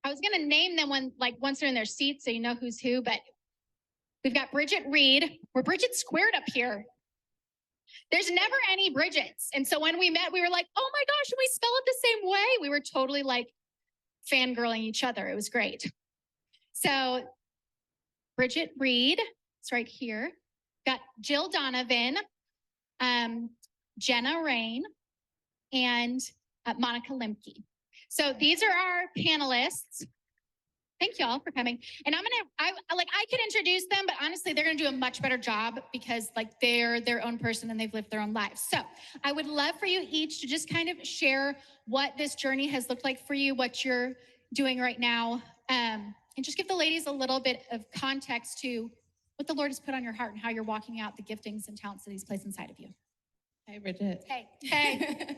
I was going to name them once they're in their seats so you know who's who, but we've got Bridgette Reed. We're Bridgette squared up here. There's never any Bridgettes. And so when we met, we were like, oh my gosh, we spell it the same way. We were totally like fangirling each other. It was great. So Bridgette Reed, it's right here. Got Jill Donovan, Jenna Rain, and Monica Limke. So these are our panelists. Thank y'all for coming. And I could introduce them, but honestly, they're gonna do a much better job because they're their own person and they've lived their own lives. So I would love for you each to just kind of share what this journey has looked like for you, what you're doing right now, and just give the ladies a little bit of context to what the Lord has put on your heart and how you're walking out the giftings and talents that he's placed inside of you. Hi, Bridgette. Hey.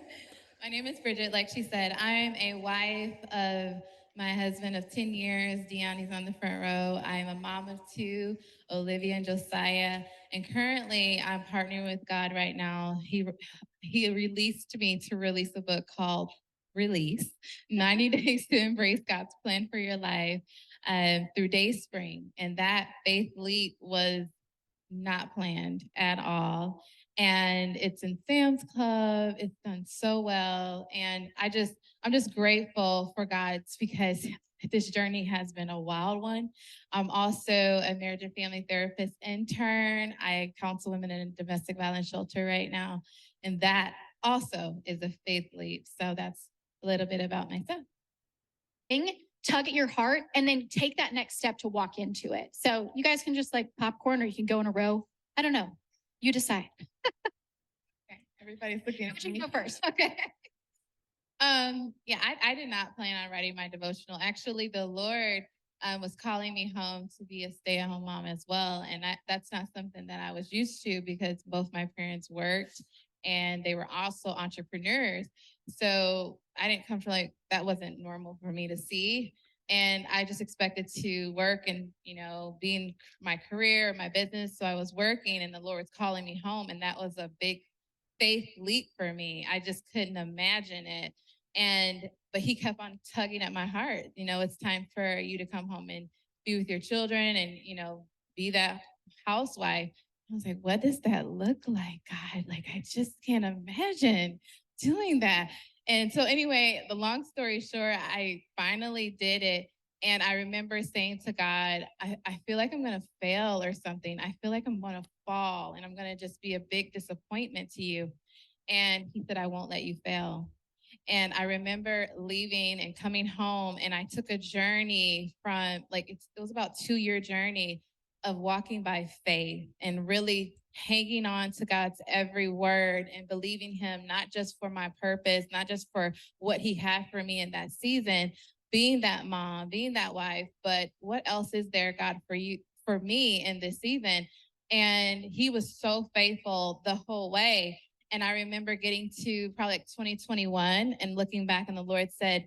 My name is Bridgette. Like she said, I'm a wife of my husband of 10 years. Dion, he's on the front row. I'm a mom of 2, Olivia and Josiah. And currently, I'm partnering with God right now. He released me to release a book called Release, 90 Days to Embrace God's Plan for Your Life through Dayspring. And that faith leap was not planned at all. And it's in Sam's Club. It's done so well. And I'm just grateful for God's, because this journey has been a wild one. I'm also a marriage and family therapist intern. I counsel women in a domestic violence shelter right now. And that also is a faith leap. So that's a little bit about myself. Tug at your heart and then take that next step to walk into it. So you guys can just popcorn or you can go in a row. I don't know. You decide. Okay, everybody's looking at me. You go first. Okay. Yeah, I did not plan on writing my devotional. Actually, the Lord was calling me home to be a stay-at-home mom as well. And that's not something that I was used to because both my parents worked and they were also entrepreneurs. So I didn't come from that wasn't normal for me to see. And I just expected to work and, be in my career, my business. So I was working and the Lord was calling me home. And that was a big faith leap for me. I just couldn't imagine it. But he kept on tugging at my heart. It's time for you to come home and be with your children and, be that housewife. I was like, what does that look like, God? I just can't imagine doing that. And so anyway, the long story short, I finally did it. And I remember saying to God, I feel like I'm going to fail or something. I feel like I'm going to fall and I'm going to just be a big disappointment to you. And he said, I won't let you fail. And I remember leaving and coming home, and I took a journey from it was about 2-year journey of walking by faith and really hanging on to God's every word and believing him, not just for my purpose, not just for what he had for me in that season, being that mom, being that wife, but what else is there, God, for me in this season? And he was so faithful the whole way. And I remember getting to probably 2021 and looking back, and the Lord said,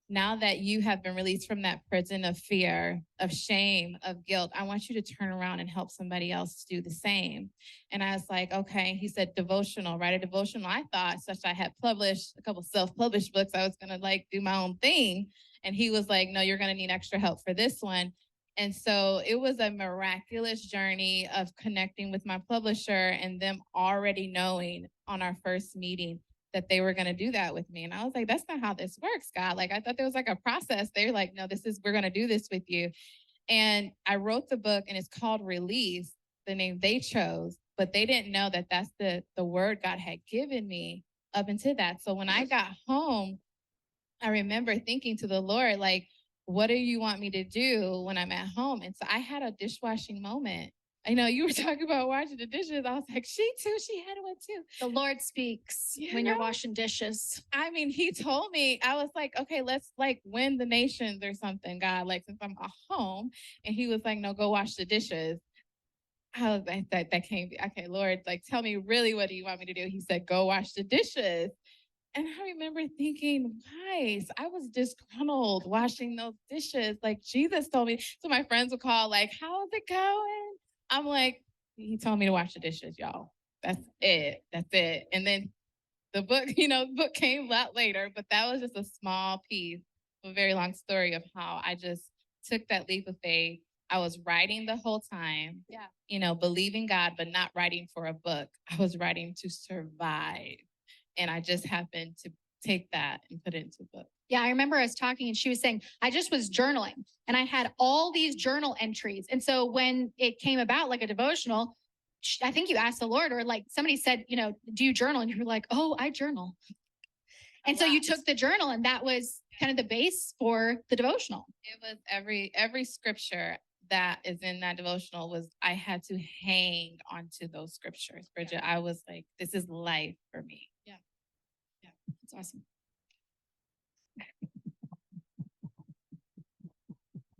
now that you have been released from that prison of fear, of shame, of guilt, I want you to turn around and help somebody else do the same. And I was like, okay. He said, devotional, write a devotional. I thought, such I had published a couple self-published books, I was going to do my own thing. And he was like, no, you're going to need extra help for this one. And so it was a miraculous journey of connecting with my publisher and them already knowing on our first meeting that they were going to do that with me. And I was like, that's not how this works, God. I thought there was a process. They're like, no, we're going to do this with you. And I wrote the book and it's called Release, the name they chose, but they didn't know that that's the word God had given me up until that. So when I got home, I remember thinking to the Lord, what do you want me to do when I'm at home? And so I had a dishwashing moment. I know you were talking about washing the dishes. I was like, she had one too. The Lord speaks when you're washing dishes. I mean, he told me, I was like, okay, let's win the nations or something, God, since I'm at home. And he was like, no, go wash the dishes. I was like, that can't be. Okay, Lord, tell me really, what do you want me to do? He said, go wash the dishes. And I remember thinking, nice, I was disgruntled washing those dishes. Jesus told me. So my friends would call, how's it going? I'm like, he told me to wash the dishes, y'all. That's it. And then the book, the book came a lot later, but that was just a small piece a very long story of how I just took that leap of faith. I was writing the whole time, believing God, but not writing for a book. I was writing to survive. And I just happened to take that and put it into a book. Yeah, I remember us talking and she was saying, I just was journaling and I had all these journal entries. And so when it came about like a devotional, I think you asked the Lord, or like somebody said, do you journal? And you were like, oh, I journal. And so you took the journal and that was kind of the base for the devotional. It was every scripture that is in that devotional I had to hang onto those scriptures. Bridgette, I was like, this is life for me. Yeah. That's awesome.